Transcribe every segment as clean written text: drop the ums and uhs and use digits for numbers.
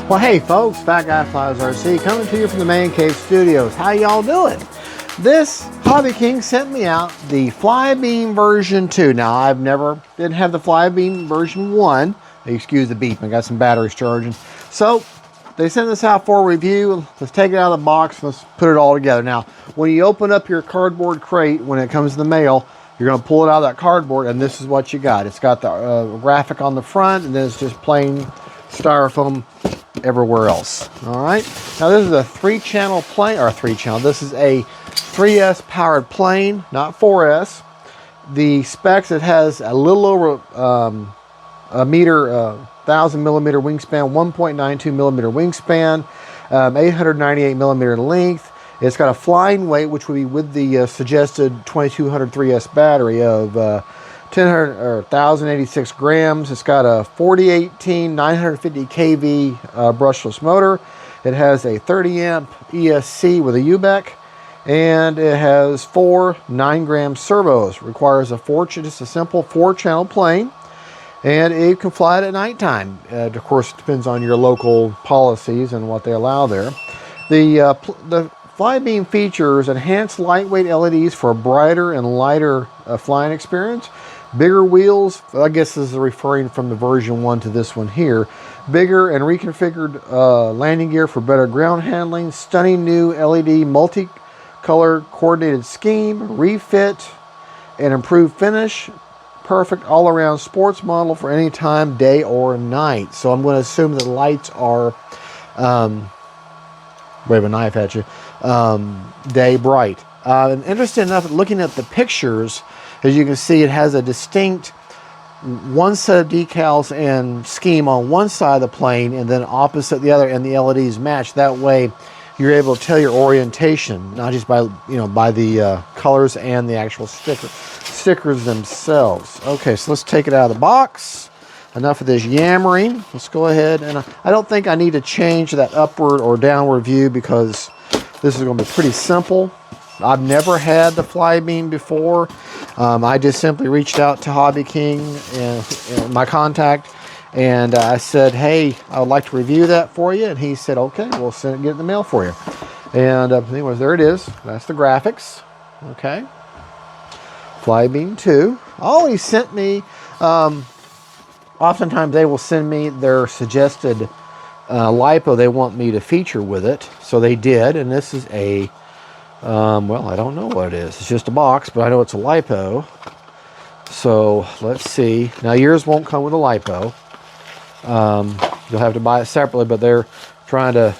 Well, hey folks, Fat Guy Flies RC coming to you from the Man Cave Studios. How y'all doing? This Hobby King sent me out the Flybeam version 2. Now, didn't have the Flybeam version 1. Excuse the beep, I got some batteries charging. So, they sent this out for review. Let's take it out of the box, let's put it all together. Now, when you open up your cardboard crate, when it comes in the mail, you're gonna pull it out of that cardboard, and this is what you got. It's got the graphic on the front, and then it's just plain styrofoam everywhere else. All right, now this is a 3-channel plane, or 3-channel. This is a 3S powered plane, not 4S. The specs, it has a little over a meter, 1,000 millimeter wingspan, 1.92 millimeter wingspan, 898 millimeter length. It's got a flying weight, which would be with the suggested 2200 3S battery of 1,086 grams. It's got a 4018 950 kV brushless motor. It has a 30 amp ESC with a UBEC, and it has 4 9-gram servos. Requires just a simple 4-channel plane, and it can fly it at nighttime. Of course, it depends on your local policies and what they allow there. The Flybeam features enhanced lightweight LEDs for a brighter and lighter flying experience. Bigger wheels, I guess this is referring from the version 1 to this one here. Bigger and reconfigured landing gear for better ground handling. Stunning new LED multicolor coordinated scheme. Refit and improved finish. Perfect all-around sports model for any time, day or night. So I'm going to assume that the lights are, wave a knife at you, day bright. And interesting enough, looking at the pictures, as you can see, it has a distinct one set of decals and scheme on one side of the plane, and then opposite the other, and the LEDs match. That way, you're able to tell your orientation, not just by by the colors and the actual stickers themselves. Okay, so let's take it out of the box. Enough of this yammering. Let's go ahead, and I don't think I need to change that upward or downward view because this is going to be pretty simple. I've never had the Flybeam before. I just simply reached out to Hobby King and my contact, and I said, hey, I would like to review that for you. And he said, okay, we'll get it in the mail for you. And anyways, there it is. That's the graphics. Okay. Flybeam 2. Oh, he sent me, oftentimes they will send me their suggested LiPo they want me to feature with it. So they did, and this is a well, I don't know what it is. It's just a box, but I know it's a LiPo. So let's see. Now yours won't come with a LiPo. You'll have to buy it separately, but they're trying to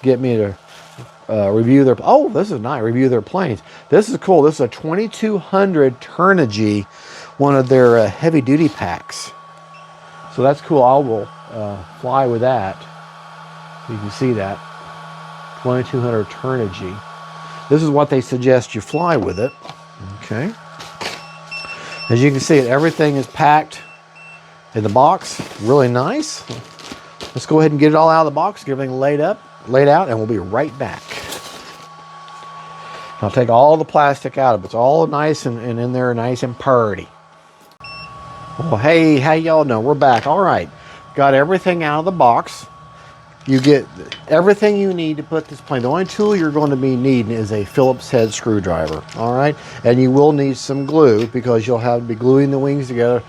get me to review their, oh, this is nice, review their planes. This is cool. This is a 2200 Turnigy, one of their heavy duty packs. So that's cool. I will fly with that. You can see that. 2200 Turnigy. This is what they suggest you fly with it. Okay. As you can see, everything is packed in the box. Really nice. Let's go ahead and get it all out of the box, get everything laid out, and we'll be right back. I'll take all the plastic out of it. It's all nice and in there, nice and purty. Well, hey, how y'all know? We're back. All right. Got everything out of the box. You get everything you need to put this plane. The only tool you're going to be needing is a Phillips head screwdriver. All right. And you will need some glue because you'll have to be gluing the wings together,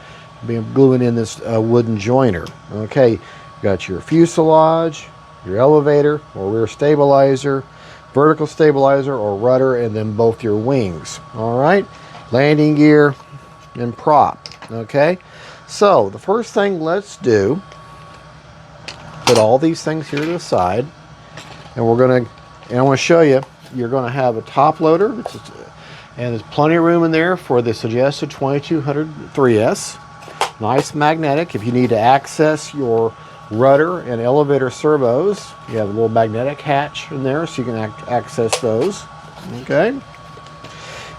be gluing in this wooden joiner. Okay. You got your fuselage, your elevator or rear stabilizer, vertical stabilizer or rudder, and then both your wings. All right. Landing gear and prop. Okay. So the first thing let's do, put all these things here to the side, and I want to show you, you're going to have a top loader, and there's plenty of room in there for the suggested 2200 3S. Nice magnetic. If you need to access your rudder and elevator servos, you have a little magnetic hatch in there so you can access those. Okay.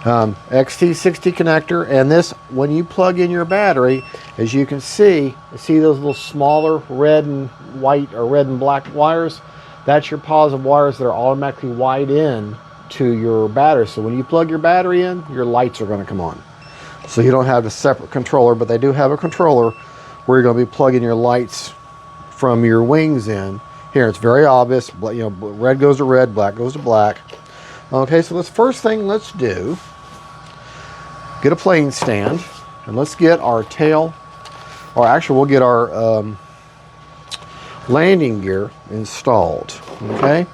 XT60 connector, and this, when you plug in your battery, as you can see those little smaller red and white or red and black wires? That's your positive wires that are automatically wired in to your battery. So when you plug your battery in, your lights are going to come on. So you don't have a separate controller, but they do have a controller where you're going to be plugging your lights from your wings in Here, it's very obvious. You know, red goes to red, black goes to black. Okay, so first thing let's do, get a plane stand, and let's get our tail, or actually we'll get our landing gear installed. Okay,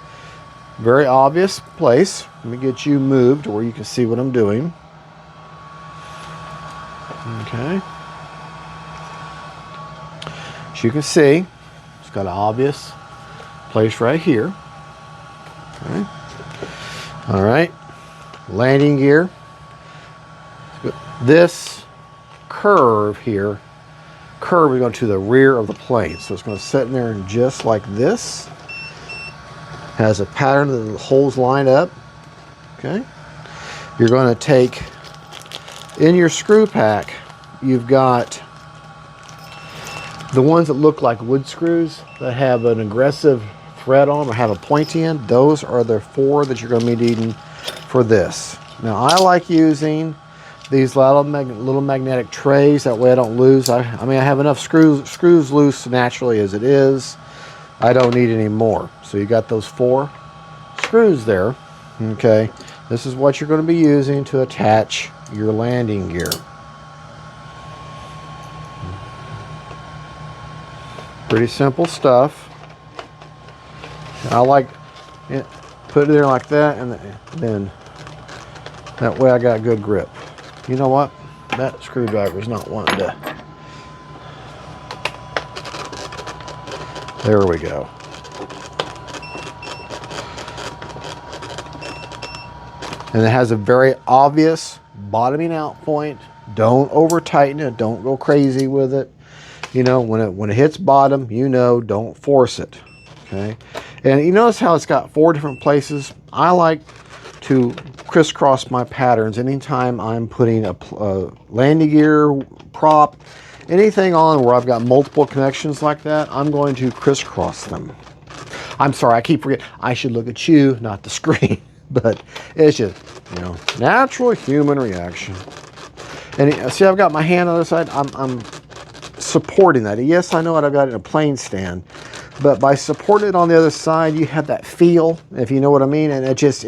very obvious place. Let me get you moved where you can see what I'm doing. Okay, as you can see, it's got an obvious place right here. Okay. All right, landing gear. This curve here, is going to the rear of the plane. So it's going to sit in there and just like this. Has a pattern that the holes line up. Okay. You're going to take, in your screw pack, you've got the ones that look like wood screws that have an aggressive thread on them or have a pointy end. Those are the 4 that you're going to be needing for this. Now I like using these little magnetic trays, that way I don't lose. I mean I have enough screws loose naturally as it is. I don't need any more. So you got those 4 screws there. Okay, this is what you're going to be using to attach your landing gear. Pretty simple stuff. I like it, put it there like that, and then that way I got good grip. You know what? That screwdriver's not wanting to. There we go. And it has a very obvious bottoming out point. Don't over tighten it. Don't go crazy with it. You know, when it hits bottom, you know, don't force it. Okay. And you notice how it's got 4 different places. I like to crisscross my patterns anytime I'm putting a landing gear, prop, anything on where I've got multiple connections like that. I'm going to crisscross them. I'm sorry, I keep forgetting. I should look at you, not the screen. But it's just, you know, natural human reaction. And see, I've got my hand on the other side. I'm supporting that. Yes, I know I've got it in a plane stand. But by supporting it on the other side, you have that feel, if you know what I mean. And it's just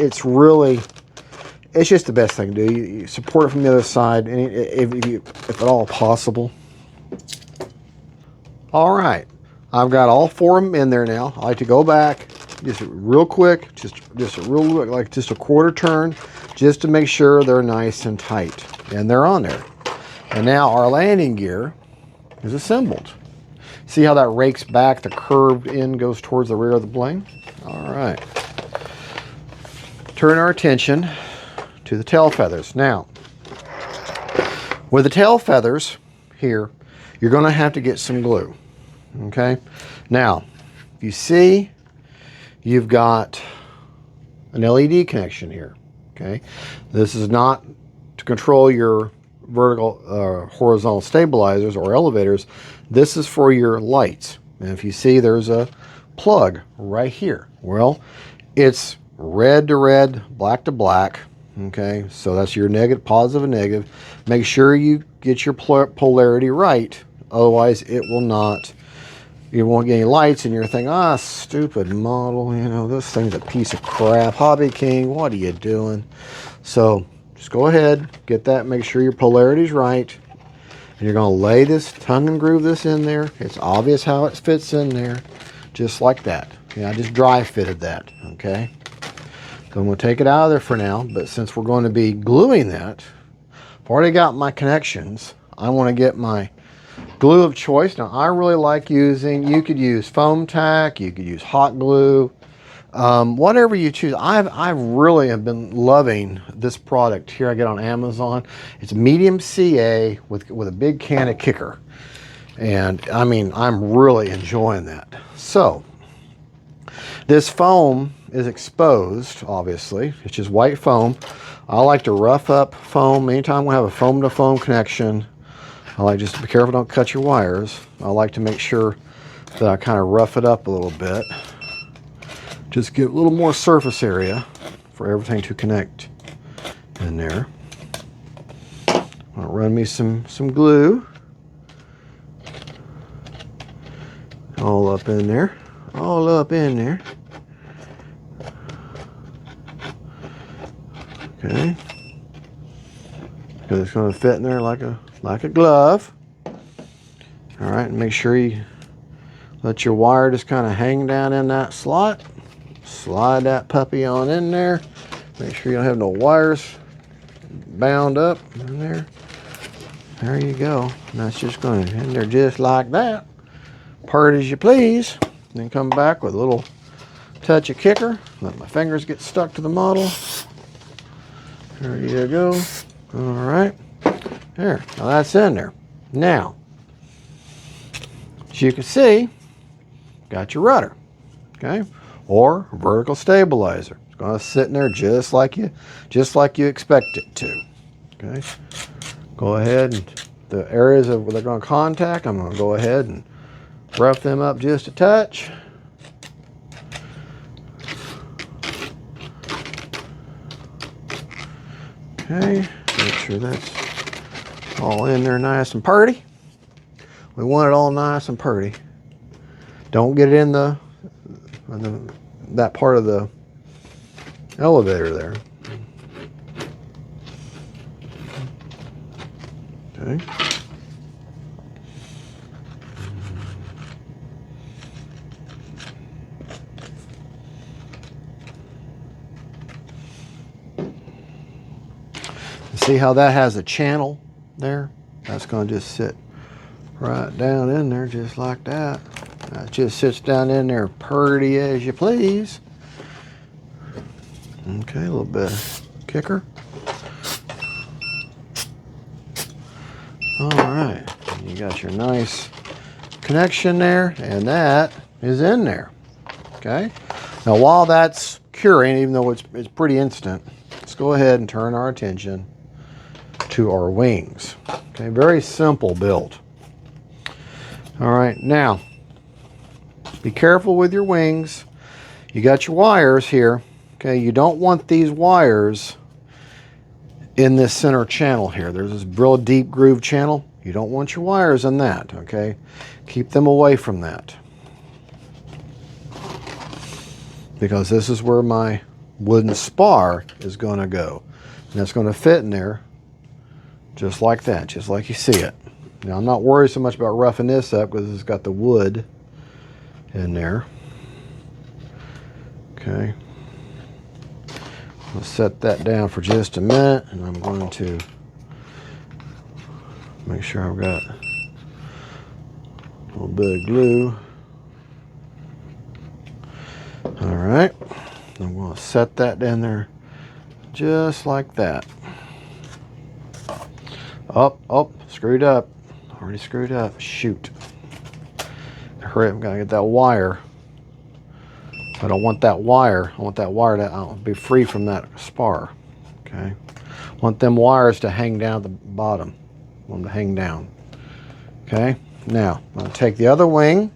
the best thing to do. You support it from the other side, and if at all possible. All right, I've got all 4 of them in there now. I like to go back just real quick, just a quarter turn, just to make sure they're nice and tight, and they're on there. And now our landing gear is assembled. See how that rakes back, the curved end goes towards the rear of the plane? All right. Turn our attention to the tail feathers. Now, with the tail feathers here, you're going to have to get some glue. Okay? Now, if you see, you've got an LED connection here. Okay? This is not to control your vertical horizontal stabilizers or elevators. This is for your lights. And if you see, there's a plug right here. Well, it's red to red, black to black. Okay, so that's your negative, positive and negative. Make sure you get your polarity right, otherwise it will not, you won't get any lights and you're thinking, ah, stupid model, you know, this thing's a piece of crap. Hobby King, what are you doing? So just go ahead, get that, make sure your polarity's right. And you're going to lay this, tongue and groove this in there. It's obvious how it fits in there, just like that. Okay, I just dry fitted that, okay? So I'm going to take it out of there for now, but since we're going to be gluing that, I've already got my connections. I want to get my glue of choice. Now, I really like using, you could use foam tack, you could use hot glue, whatever you choose. I really have been loving this product here I get on Amazon. It's medium CA with a big can of kicker. And I mean, I'm really enjoying that. So this foam is exposed, obviously. It's just white foam. I like to rough up foam. Anytime we have a foam to foam connection, I like just to be careful, don't cut your wires. I like to make sure that I kind of rough it up a little bit. Just give a little more surface area for everything to connect in there. I'll run me some glue all up in there. all up in there. Okay. Because it's going to fit in there like a glove. All right, and make sure you let your wire just kind of hang down in that slot. Slide that puppy on in there. Make sure you don't have no wires bound up in there. There you go. And that's just going in there just like that. Part as you please. Then come back with a little touch of kicker. Let my fingers get stuck to the model. There you go. All right. There. Now that's in there. Now, as you can see, got your rudder. Okay. Or vertical stabilizer. It's going to sit in there just like you expect it to. Okay. Go ahead and the areas where they're going to contact, I'm going to go ahead and rough them up just a touch. Okay, make sure that's all in there nice and purty. We want it all nice and purty. Don't get it in that part of the elevator there. Okay. See how that has a channel there? That's going to just sit right down in there just like that. That just sits down in there purty as you please. Okay, a little bit of kicker. All right, you got your nice connection there, and that is in there. Okay. Now, while that's curing, even though it's pretty instant, let's go ahead and turn our attention to our wings. Okay, very simple build. All right, now be careful with your wings. You got your wires here. Okay, you don't want these wires in this center channel here. There's this real deep groove channel. You don't want your wires in that, okay? Keep them away from that. Because this is where my wooden spar is going to go. And it's going to fit in there just like that, just like you see it. Now, I'm not worried so much about roughing this up because it's got the wood in there. Okay. I'll set that down for just a minute, and I'm going to make sure I've got a little bit of glue. All right. I'm going to set that down there just like that. Oh, screwed up. Already screwed up. Shoot. Hurry up, I'm gonna get that wire. I don't want that wire. I want that wire to be free from that spar. Okay. I want them wires to hang down at the bottom. I want them to hang down. Okay. Now, I'm gonna take the other wing.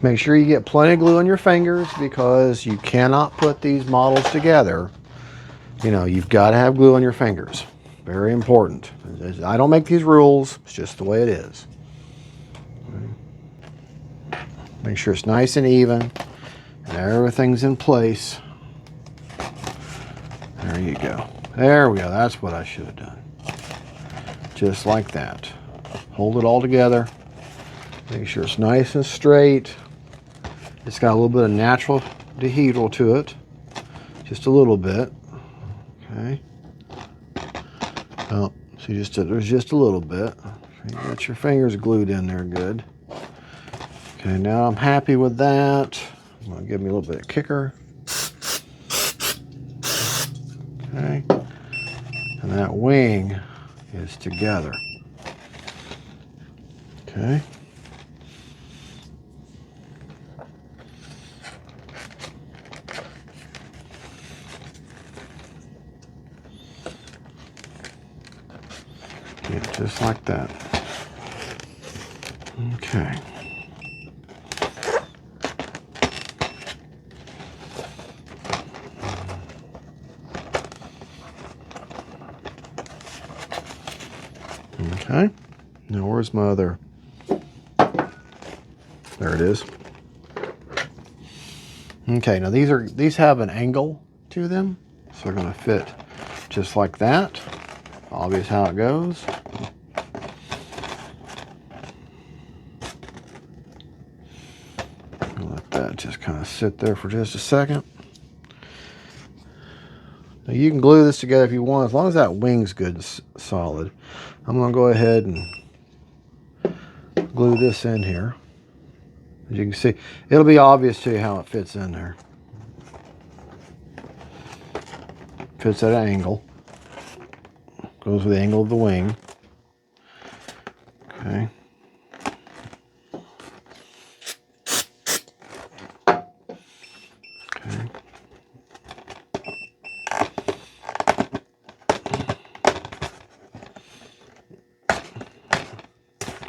Make sure you get plenty of glue on your fingers because you cannot put these models together. You know, you've got to have glue on your fingers. Very important. I don't make these rules. It's just the way it is. Make sure it's nice and even and everything's in place. There you go. There we go. That's what I should have done. Just like that. Hold it all together. Make sure it's nice and straight. It's got a little bit of natural dehedral to it. Just a little bit. Okay. Oh, see, there's just a little bit. You got your fingers glued in there good. Okay, now I'm happy with that. I'm gonna give me a little bit of kicker. Okay. And that wing is together. Okay. Yeah, just like that. Okay. Okay. Now where's my other? There it is. Okay, now these have an angle to them, so they're going to fit just like that. Obvious how it goes. Let that just kind of sit there for just a second. Now you can glue this together if you want, as long as that wing's good and solid. I'm going to go ahead and glue this in here. As you can see, it'll be obvious to you how it fits in there. Fits at an angle. Goes with the angle of the wing. Okay. Okay.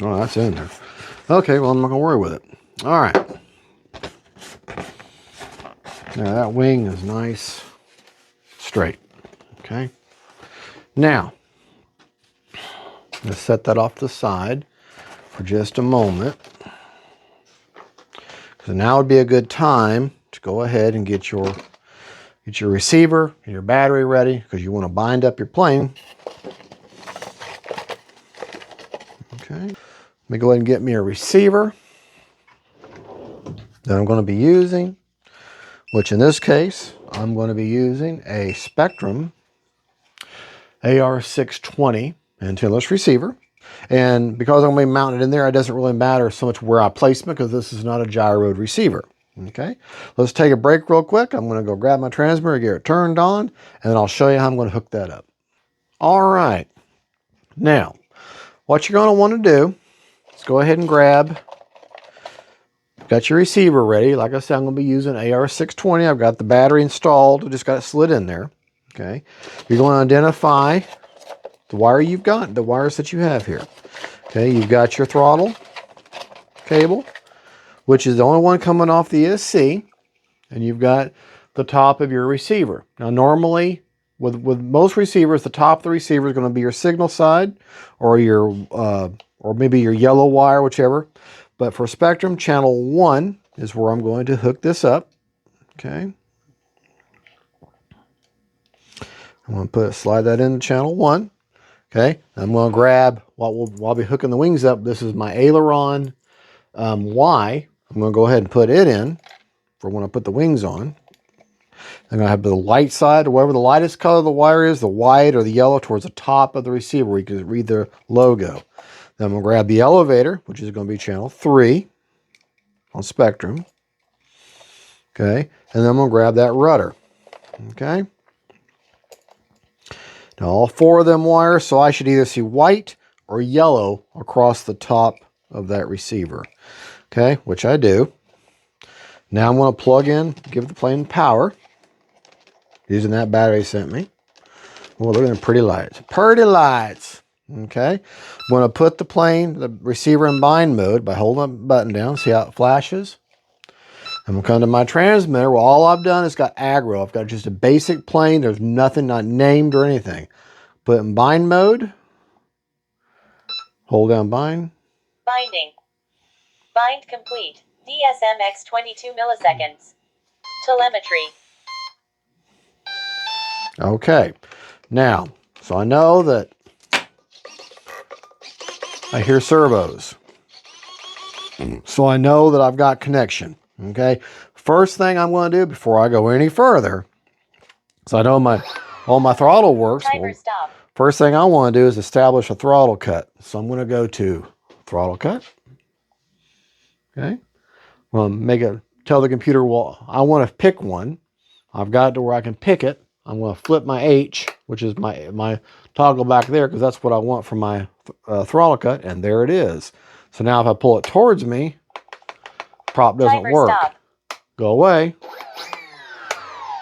Oh, that's in there. Okay, well, I'm not going to worry with it. All right. Now, that wing is nice, straight. Okay. Now, let's set that off to the side for just a moment. So now would be a good time to go ahead and get your receiver and your battery ready, because you want to bind up your plane. Okay. Let me go ahead and get me a receiver that I'm going to be using, which in this case, I'm going to be using a Spectrum AR620 antennaless receiver. And because I'm going to be mounted in there, it doesn't really matter so much where I place it, because this is not a gyroed receiver. Okay, let's take a break real quick. I'm going to go grab my transmitter, get it turned on, and then I'll show you how I'm going to hook that up. All right. Now, what you're going to want to do is go ahead and grab, got your receiver ready. Like I said, I'm going to be using AR620. I've got the battery installed. I just got it slid in there. Okay. You're going to identify the wire you've got, the wires that you have here. Okay, you've got your throttle cable, which is the only one coming off the ESC, and you've got the top of your receiver. Now, normally, with most receivers, the top of the receiver is going to be your signal side, or your or maybe your yellow wire, whichever. But for Spectrum, channel 1 is where I'm going to hook this up. Okay, I'm going to slide that into channel 1. Okay, I'm going to grab, while I'll be hooking the wings up, this is my aileron Y. I'm going to go ahead and put it in for when I put the wings on. I'm going to have the light side, or whatever the lightest color of the wire is, the white or the yellow, towards the top of the receiver where you can read the logo. Then I'm going to grab the elevator, which is going to be channel 3 on Spectrum. Okay, and then I'm going to grab that rudder. Okay. Now, all 4 of them wires, so I should either see white or yellow across the top of that receiver. Okay, which I do. Now I'm going to plug in, give the plane power, using that battery he sent me. Oh, look at them pretty lights. Pretty lights. Okay, I'm going to put the plane, the receiver in bind mode by holding the button down. See how it flashes? I'm going to come to my transmitter. Well, all I've done is got aggro. I've got just a basic plane. There's nothing not named or anything. Put it in bind mode. Hold down bind. Binding. Bind complete. DSMX 22 milliseconds. Telemetry. Okay. Now, so I know that I hear servos. So I know that I've got connection. Okay. First thing I'm going to do before I go any further, so I know all my throttle works. Timer stop. First thing I want to do is establish a throttle cut. So I'm going to go to throttle cut. Okay. Well, tell the computer, well, I want to pick one. I've got it to where I can pick it. I'm going to flip my H, which is my toggle back there, because that's what I want for my throttle cut, and there it is. So now if I pull it towards me, prop doesn't Timer work. stop. Go away.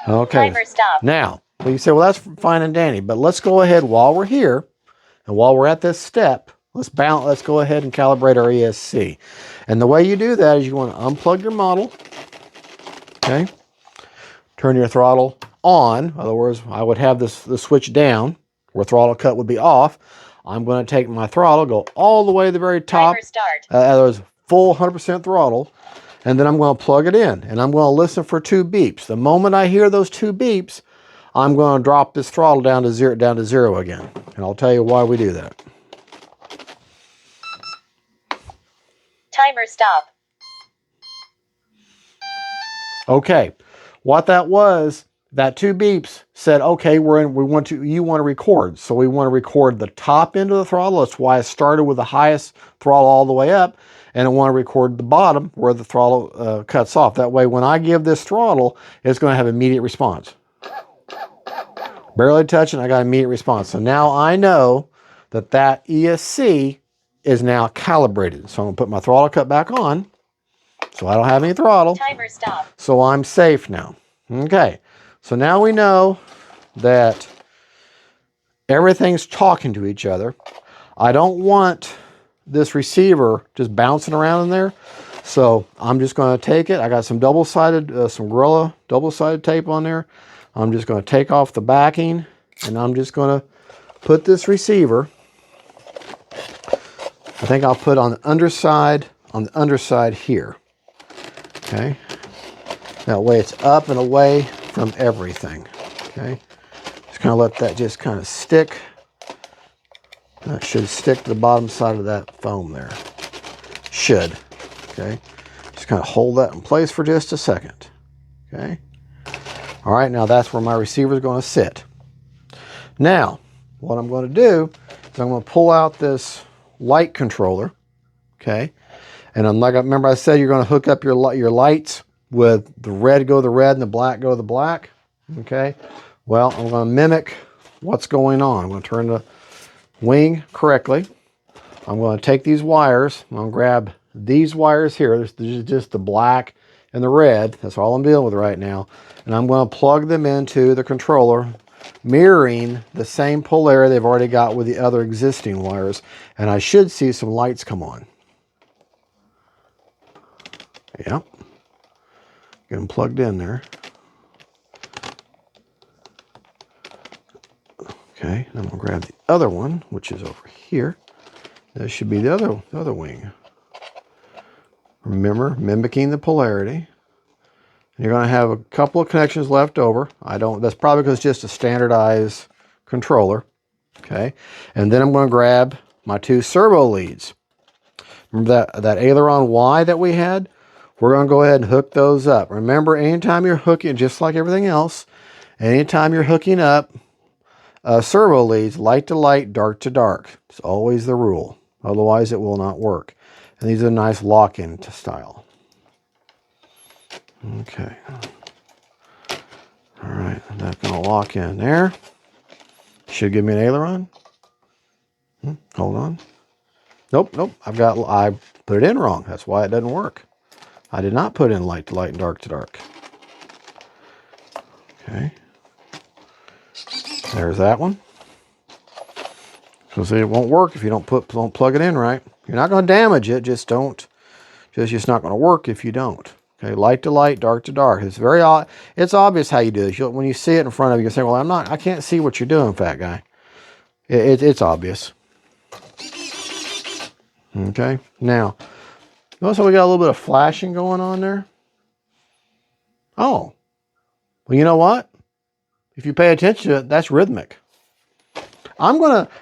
Okay. Timer stop. Now, you say, well, that's fine and dandy, but let's go ahead while we're here, and while we're at this step, let's go ahead and calibrate our ESC. And the way you do that is you want to unplug your model. Okay. Turn your throttle on. In other words, I would have the switch down where throttle cut would be off. I'm going to take my throttle, go all the way to the very top. Timer start. In other words, full 100% throttle. and then I'm going to plug it in, and I'm going to listen for 2 beeps. The moment I hear those 2 beeps, I'm going to drop this throttle down to zero again, and I'll tell you why we do that. Timer stop. Okay, what that was, that 2 beeps said, okay, you want to record. So we want to record the top end of the throttle. That's why I started with the highest throttle all the way up. And I want to record the bottom where the throttle cuts off. That way, when I give this throttle, it's going to have immediate response. Barely touching, I got immediate response. So now I know that that ESC is now calibrated. So I'm going to put my throttle cut back on. So I don't have any throttle. Timer stop. So I'm safe now. Okay. So now we know that everything's talking to each other. I don't want this receiver just bouncing around in there. So I'm just going to take it. I got some double-sided, some Gorilla double-sided tape on there. I'm just going to take off the backing, and I'm just going to put this receiver, I think I'll put on the underside here. Okay. That way it's up and away from everything. Okay. Just kind of let that just kind of stick. That should stick to the bottom side of that foam there. Should. Okay. Just kind of hold that in place for just a second. Okay. All right. Now that's where my receiver is going to sit. Now, what I'm going to do is I'm going to pull out this light controller. Okay. And I'm like, remember I said you're going to hook up your lights with the red go the red and the black go the black. Okay. Well, I'm going to mimic what's going on. I'm going to turn the wing correctly. I'm going to take these wires. I'm going to grab these wires here. This is just the black and the red. That's all I'm dealing with right now. And I'm going to plug them into the controller, mirroring the same polarity they've already got with the other existing wires. And I should see some lights come on. Yep. Get them plugged in there. Okay, I'm going to grab the other one, which is over here. That should be the other wing. Remember, mimicking the polarity. You're going to have a couple of connections left over. That's probably because it's just a standardized controller. Okay, and then I'm going to grab my 2 servo leads. Remember that aileron Y that we had? We're going to go ahead and hook those up. Remember, anytime you're hooking, just like everything else, anytime you're hooking up servo leads, light to light, dark to dark. It's always the rule. Otherwise, it will not work. And these are nice lock-in style. Okay. All right, that's going to lock in there. Should give me an aileron. Hold on. Nope. I put it in wrong. That's why it doesn't work. I did not put in light to light and dark to dark. Okay. There's that one. So see, it won't work if you don't plug it in right. You're not going to damage it. Just not going to work if you don't. Okay, light to light, dark to dark. It's very odd. It's obvious how you do this. When you see it in front of you, you say, "Well, I can't see what you're doing, fat guy." It's obvious. Okay. Now, notice how we got a little bit of flashing going on there. Oh, well, you know what? If you pay attention to it, that's rhythmic.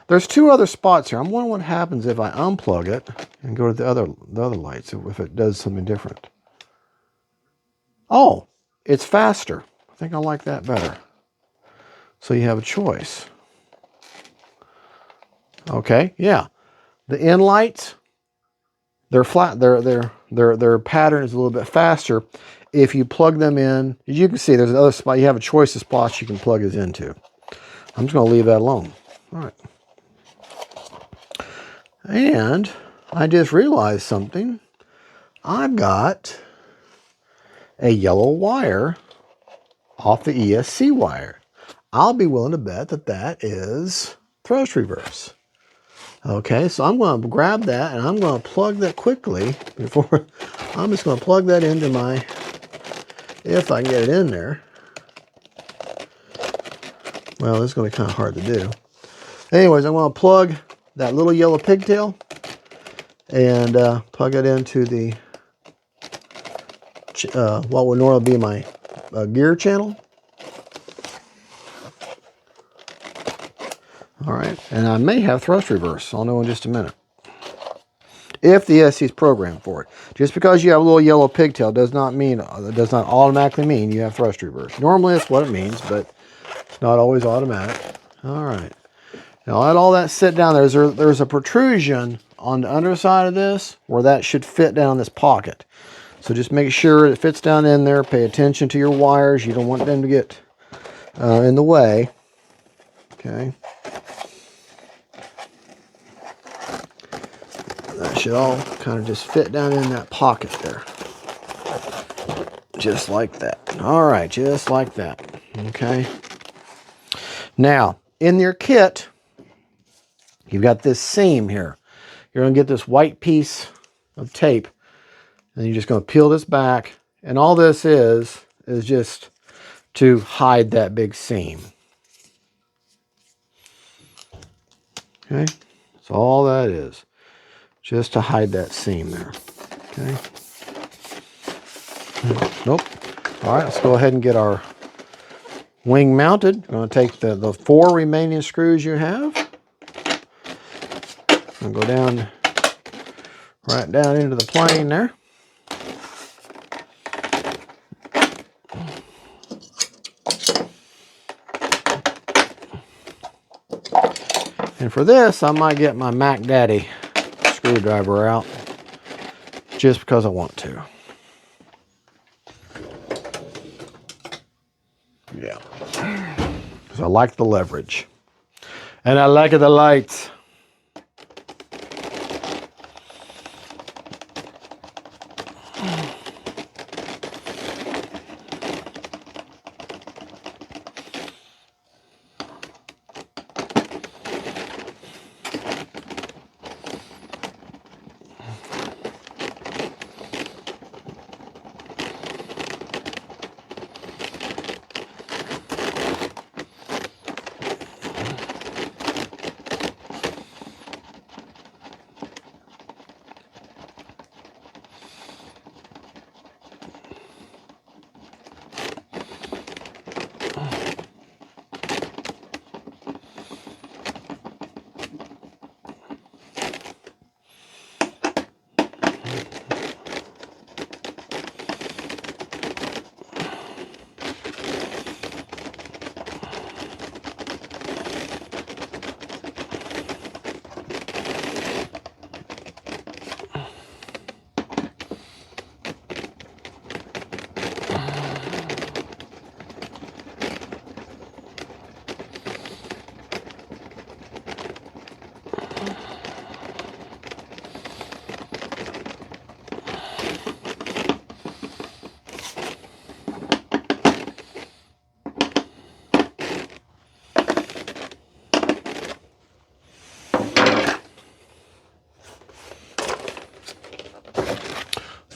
There's 2 other spots here. I'm wondering what happens if I unplug it and go to the other lights, if it does something different. Oh, it's faster. I think I like that better. So you have a choice. Okay, yeah. The end lights, they're flat. Their pattern is a little bit faster. If you plug them in, as you can see, there's another spot. You have a choice of spots you can plug this into. I'm just going to leave that alone. All right. And I just realized something. I've got a yellow wire off the ESC wire. I'll be willing to bet that is thrust reverse. Okay, so I'm going to grab that and I'm going to plug that quickly before. I'm just going to plug that into my, if I can get it in there. Well, this is going to be kind of hard to do. Anyways, I'm going to plug that little yellow pigtail and plug it into the what would normally be my gear channel. All right, and I may have thrust reverse. I'll know in just a minute. If the ESC is programmed for it. Just because you have a little yellow pigtail does not automatically mean you have thrust reverse. Normally that's what it means, but it's not always automatic. All right. Now let all that sit down. There's a protrusion on the underside of this where that should fit down this pocket. So just make sure it fits down in there. Pay attention to your wires. You don't want them to get in the way. Okay. That should all kind of just fit down in that pocket there. Just like that. All right, just like that. Okay. Now, in your kit, you've got this seam here. You're going to get this white piece of tape, and you're just going to peel this back. And all this is just to hide that big seam. Okay. That's all that is. Just to hide that seam there. Okay. Nope. All right, let's go ahead and get our wing mounted. I'm going to take the 4 remaining screws you have. And go down, right down into the plane there. And for this, I might get my Mac Daddy screwdriver out just because I want to. Yeah. Because I like the leverage. And I like the lights.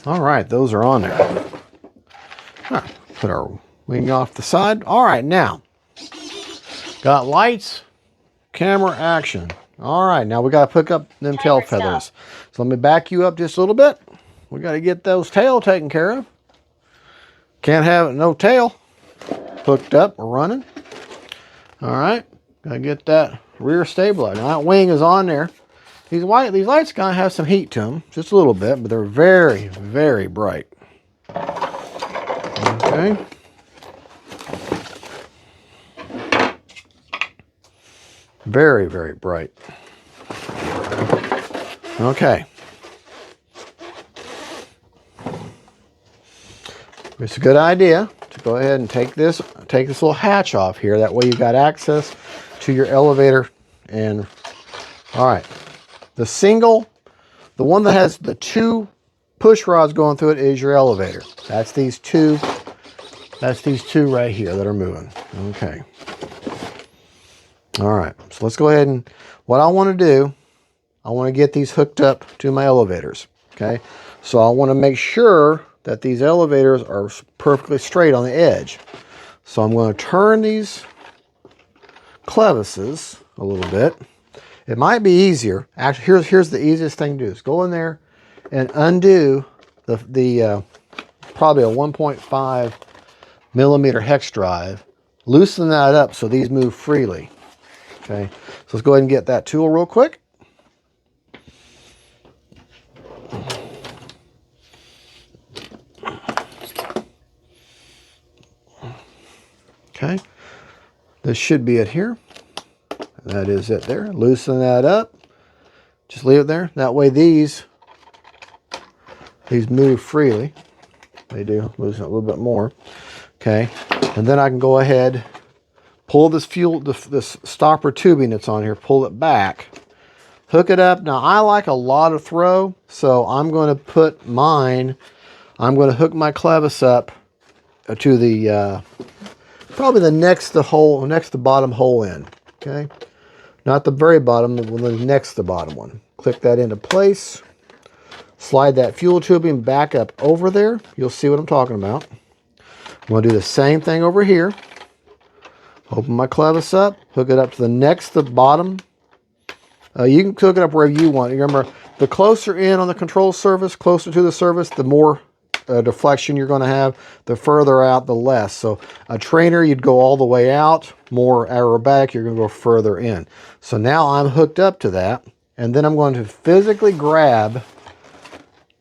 All right, those are on there. All right, put our wing off the side. All right, now, got lights, camera, action. All right, now we got to pick up them tail feathers. So let me back you up just a little bit. We got to get those tail taken care of. Can't have no tail hooked up or running. All right, got to get that rear stabilizer. Now that wing is on there. These lights kind of have some heat to them, just a little bit, but they're very, very bright. Okay. Very, very bright. Okay. It's a good idea to go ahead and take this little hatch off here. That way you've got access to your elevator. And all right. The one that has the 2 push rods going through it is your elevator. That's these two right here that are moving. Okay. All right. So let's go ahead and what I want to do, I want to get these hooked up to my elevators. Okay. So I want to make sure that these elevators are perfectly straight on the edge. So I'm going to turn these clevises a little bit. It might be easier. Actually, here's the easiest thing to do is go in there and undo the probably a 1.5 millimeter hex drive. Loosen that up so these move freely. Okay, so let's go ahead and get that tool real quick. Okay, this should be it here. That is it there. Loosen that up. Just leave it there. That way these move freely. They do. Loosen it a little bit more. Okay, and then I can go ahead, pull this this stopper tubing that's on here, pull it back, hook it up. Now I like a lot of throw, so I'm going to put mine, I'm going to hook my clevis up to the, probably the next to bottom hole in. Okay, not the very bottom, the next to the bottom one. Click that into place, slide that fuel tubing back up over there. You'll see what I'm talking about. I'm going to do the same thing over here. Open my clevis up, hook it up to the next to the bottom. You can hook it up wherever you want. You remember, the closer in on the control surface, closer to the surface, the more deflection you're going to have. The further out, the less. So a trainer, you'd go all the way out. More aerobatic, you're going to go further in. So now I'm hooked up to that. And then I'm going to physically grab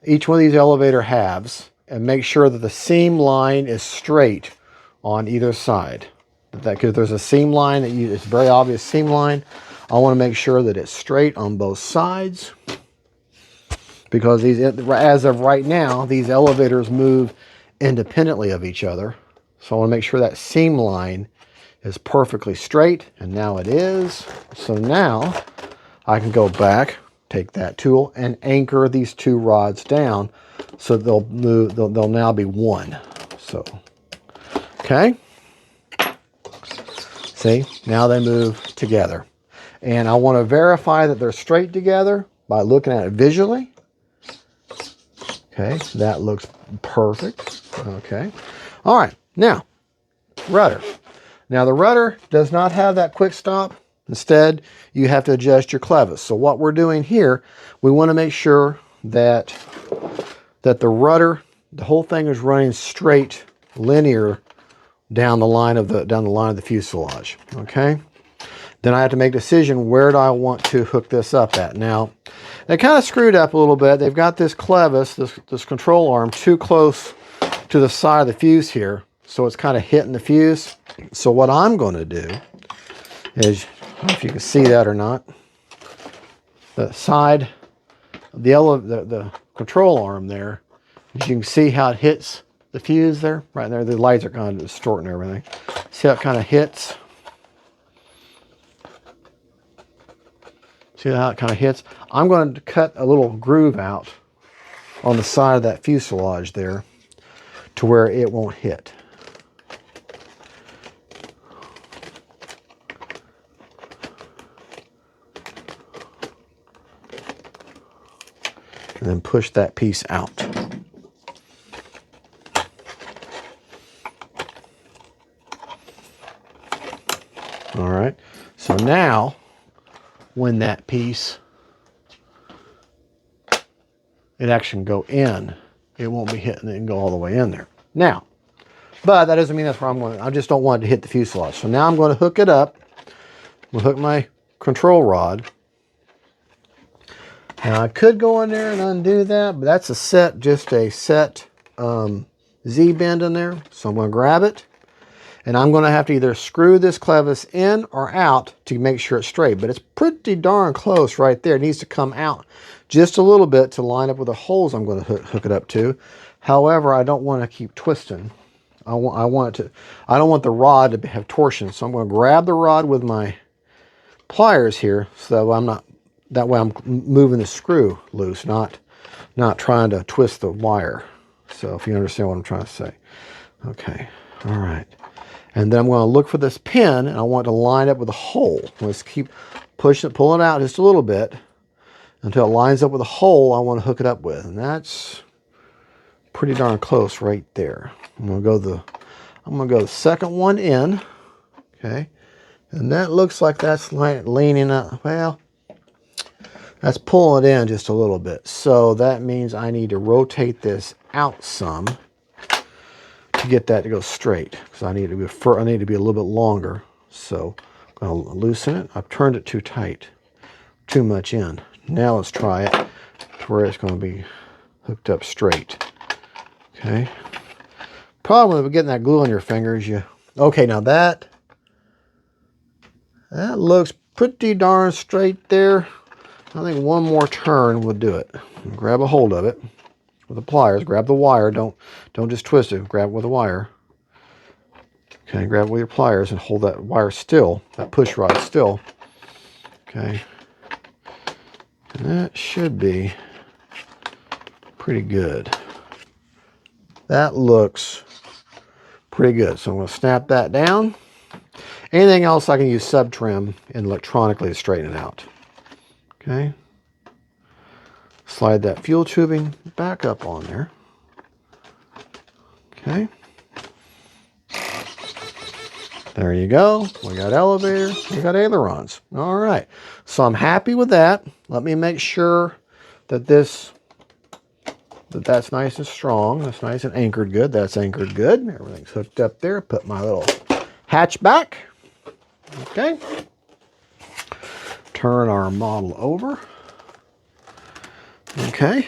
each one of these elevator halves and make sure that the seam line is straight on either side. Because there's a seam line, it's a very obvious seam line. I want to make sure that it's straight on both sides. Because these, as of right now, these elevators move independently of each other. So I want to make sure that seam line is perfectly straight. And now it is. So now I can go back, take that tool, and anchor these two rods down so they'll move, they'll now be one. So, okay. See, now they move together. And I want to verify that they're straight together by looking at it visually. Okay, that looks perfect. Okay. All right, now, rudder. Now the rudder does not have that quick stop. Instead, you have to adjust your clevis. So what we're doing here, we want to make sure that the rudder, the whole thing is running straight, linear down the line of the fuselage. Okay. Then I have to make a decision, where do I want to hook this up at? Now, they kind of screwed up a little bit. They've got this clevis, this control arm, too close to the side of the fuse here, so it's kind of hitting the fuse. So what I'm going to do is, I don't know if you can see that or not, the side of the control arm there, as you can see how it hits the fuse there, right there. The lights are kind of distorting everything. See how it kind of hits? See how it kind of hits? I'm going to cut a little groove out on the side of that fuselage there to where it won't hit. And then push that piece out. All right, so now when that piece, it actually can go in, it won't be hitting it and go all the way in there. Now, but that doesn't mean that's where I'm going. I just don't want it to hit the fuselage. So now I'm going to hook it up. I'm going to hook my control rod. Now I could go in there and undo that, but that's just a set Z-bend in there. So I'm going to grab it. And I'm going to have to either screw this clevis in or out to make sure it's straight. But it's pretty darn close right there. It needs to come out just a little bit to line up with the holes I'm going to hook it up to. However, I don't want to keep twisting. I don't want the rod to have torsion. So I'm going to grab the rod with my pliers here, so that way I'm moving the screw loose, not trying to twist the wire. So if you understand what I'm trying to say. Okay, all right. And then I'm going to look for this pin, and I want to line up with a hole. Let's keep pushing it, pulling it out just a little bit until it lines up with a hole I want to hook it up with. And that's pretty darn close right there. I'm going to go the second one in. Okay. And that looks like that's leaning up. Well, that's pulling it in just a little bit. So that means I need to rotate this out some. to get that to go straight, because I need to be a little bit longer. So I'm going to loosen it. I've turned it too tight, too much in. Now let's try it to where it's going to be hooked up straight. Okay. Problem with getting that glue on your fingers, okay, now that looks pretty darn straight there. I think one more turn will do it. Grab a hold of it with the pliers. Grab the wire. Don't just twist it. Grab it with a wire. Okay, grab it with your pliers and hold that wire still, that push rod still. Okay. And that should be pretty good. That looks pretty good. So I'm going to snap that down. Anything else I can use sub-trim and electronically to straighten it out. Okay. Slide that fuel tubing back up on there. Okay. There you go. We got elevator. We got ailerons. All right. So I'm happy with that. Let me make sure that that's nice and strong. That's nice and anchored good. That's anchored good. Everything's hooked up there. Put my little hatch back. Okay. Turn our model over. Okay.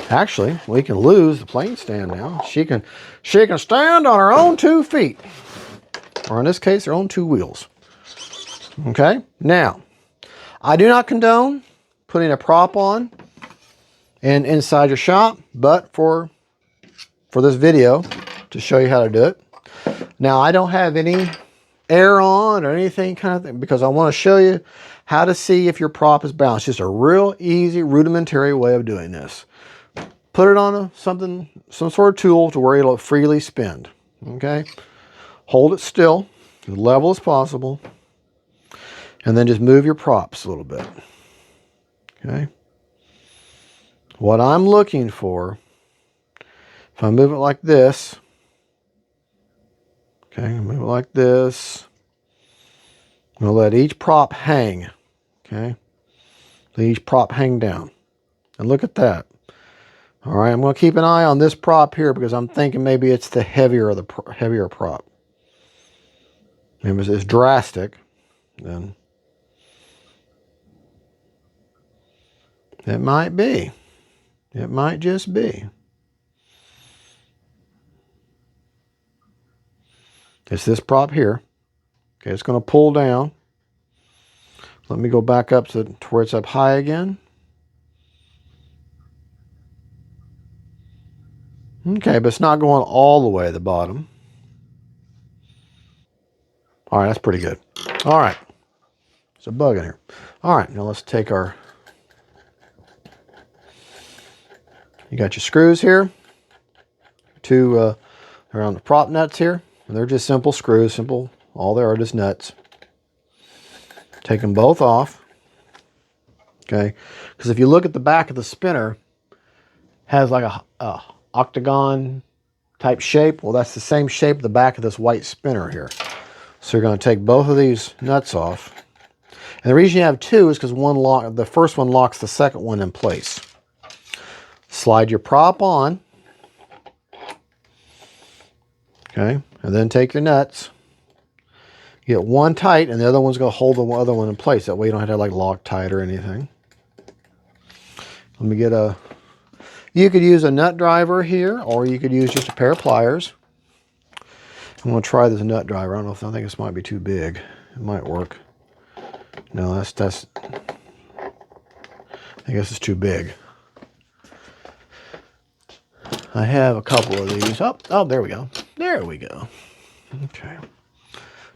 Actually, we can lose the plane stand now. She can stand on her own 2 feet. Or in this case, her own 2 wheels. Okay. Now, I do not condone putting a prop on and inside your shop, but for this video to show you how to do it. Now, I don't have any air on or anything kind of thing because I want to show you how to see if your prop is balanced. Just a real easy rudimentary way of doing this. Put it on some sort of tool to where it'll freely spin. Okay. Hold it still, as level as possible, and then just move your props a little bit. Okay. What I'm looking for, if I move it like this, okay, move it like this, I'm going to let each prop hang, okay? Let each prop hang down. And look at that. All right, I'm going to keep an eye on this prop here because I'm thinking maybe it's the heavier prop. If it's drastic, then it might be. It might just be. It's this prop here. Okay, it's going to pull down. Let me go back up to where it's up high again. Okay, but it's not going all the way to the bottom. All right, that's pretty good. All right. There's a bug in here. All right, now let's take our... You got your screws here. 2 around the prop nuts here. And they're just simple screws, simple. All they are just nuts. Take them both off. Okay, because if you look at the back of the spinner, has like a octagon type shape. Well, that's the same shape the back of this white spinner here. So you're going to take both of these nuts off. And the reason you have 2 is because the first one locks the second one in place. Slide your prop on. Okay, and then take your nuts. Get one tight, and the other one's going to hold the other one in place. That way you don't have to like Loctite or anything. Let me get a... You could use a nut driver here, or you could use just a pair of pliers. I'm going to try this nut driver. I don't know if I think this might be too big. It might work. No, that's. I guess it's too big. I have a couple of these. Oh, there we go. There we go. Okay.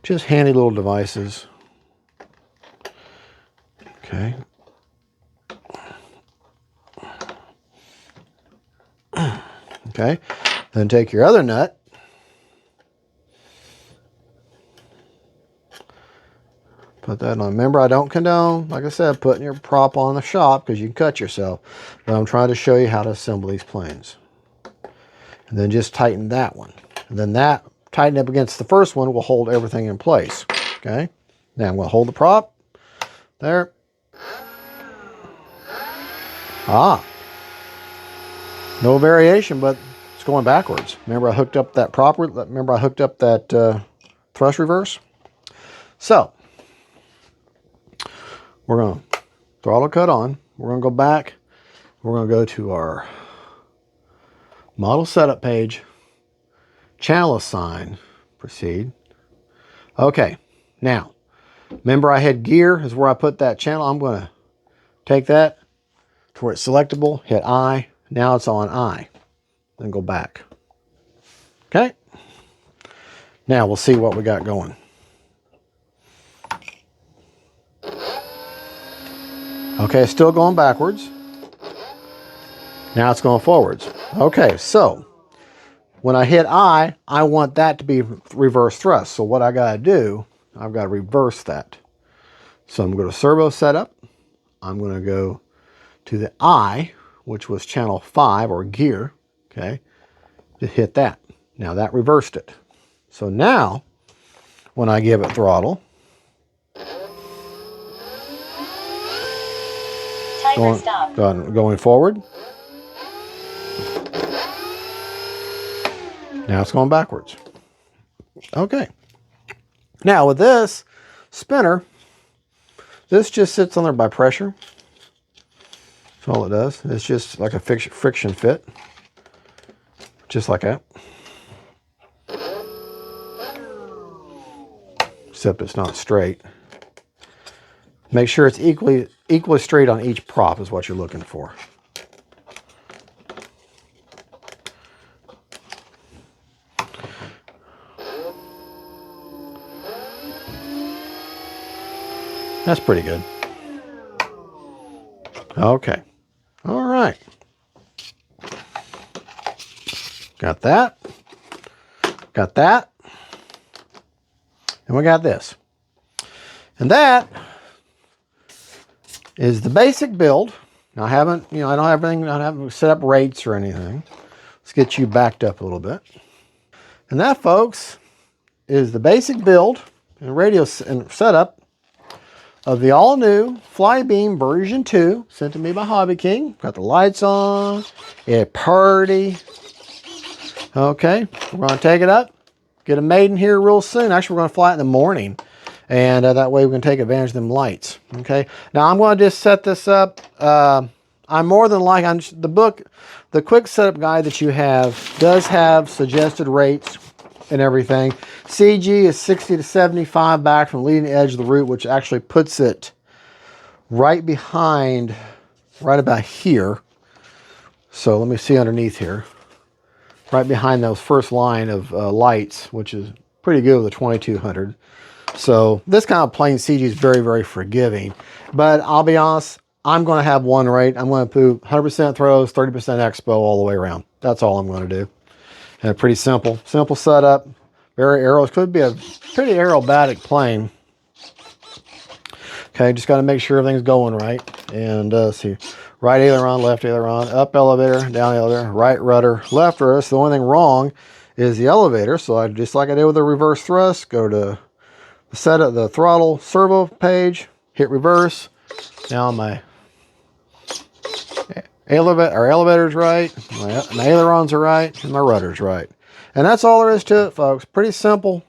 Just handy little devices. Okay. Okay. Then take your other nut. Put that on. Remember, I don't condone, like I said, putting your prop on the shop because you can cut yourself. But I'm trying to show you how to assemble these planes. And then just tighten that one. And then that, tighten up against the first one, will hold everything in place. Okay? Now I'm going to hold the prop. There. Ah. No variation, but going backwards. Remember I hooked up that thrust reverse? So, we're going to throttle cut on. We're going to go back. We're going to go to our model setup page, channel assign, proceed. Okay, now, remember I had gear is where I put that channel. I'm going to take that to where it's selectable, hit I. Now it's on I. Then go back. Okay. Now we'll see what we got going. Okay, still going backwards. Now it's going forwards. Okay, so when I hit I want that to be reverse thrust. So what I got to do, I've got to reverse that. So I'm going to go to servo setup. I'm going to go to the I, which was channel 5 or gear. Okay, to hit that. Now that reversed it. So now when I give it throttle, going forward. Now it's going backwards. Okay. Now with this spinner, this just sits on there by pressure. That's all it does. It's just like a friction fit. Just like that. Except it's not straight. Make sure it's equally straight on each prop is what you're looking for. That's pretty good. Okay. All right. Got that. Got that. And we got this. And that is the basic build. Now I haven't, I don't have everything, I haven't set up rates or anything. Let's get you backed up a little bit. And that, folks, is the basic build and radio and setup of the all-new Flybeam version 2, sent to me by Hobby King. Got the lights on, a party. Okay, we're going to take it up, get it made in here real soon. Actually, we're going to fly it in the morning. And that way we can take advantage of them lights. Okay. Now I'm going to just set this up. I'm more than likely, the book, the quick setup guide that you have does have suggested rates and everything. CG is 60 to 75 back from the leading edge of the route, which actually puts it right behind, right about here. So let me see underneath here. Right behind those first line of lights, which is pretty good with a 2200. So this kind of plain CG is very, very forgiving. But I'll be honest, I'm going to have one rate. I'm going to put 100% throws, 30% expo all the way around. That's all I'm going to do. And pretty simple. Simple setup. Very aero. Could be a pretty aerobatic plane. Okay, just got to make sure everything's going right. And see, right aileron, left aileron, up elevator, down elevator, right rudder, left rudder. So the only thing wrong is the elevator. So I just like I did with the reverse thrust, go to set up the throttle servo page, hit reverse. Now my elevator's right, my ailerons are right, and my rudder's right. And that's all there is to it, folks. Pretty simple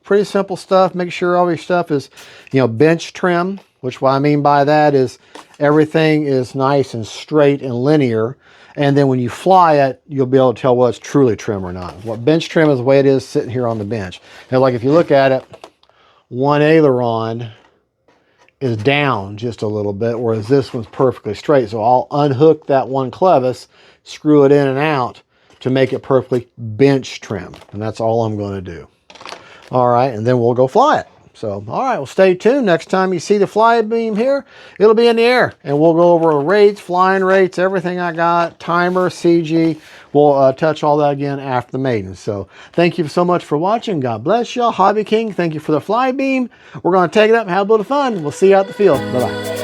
stuff. Make sure all your stuff is, bench trim, which what I mean by that is everything is nice and straight and linear. And then when you fly it, you'll be able to tell whether it's truly trim or not. What bench trim is the way it is sitting here on the bench. And like if you look at it, one aileron is down just a little bit, whereas this one's perfectly straight. So I'll unhook that one clevis, screw it in and out to make it perfectly bench trim. And that's all I'm going to do. All right, and then we'll go fly it. So, all right, well, stay tuned. Next time you see the Flybeam here, it'll be in the air. And we'll go over rates, flying rates, everything I got, timer, CG. We'll touch all that again after the maiden. So, thank you so much for watching. God bless y'all. Hobby King, thank you for the Flybeam. We're going to take it up and have a little fun. We'll see you out the field. Bye-bye.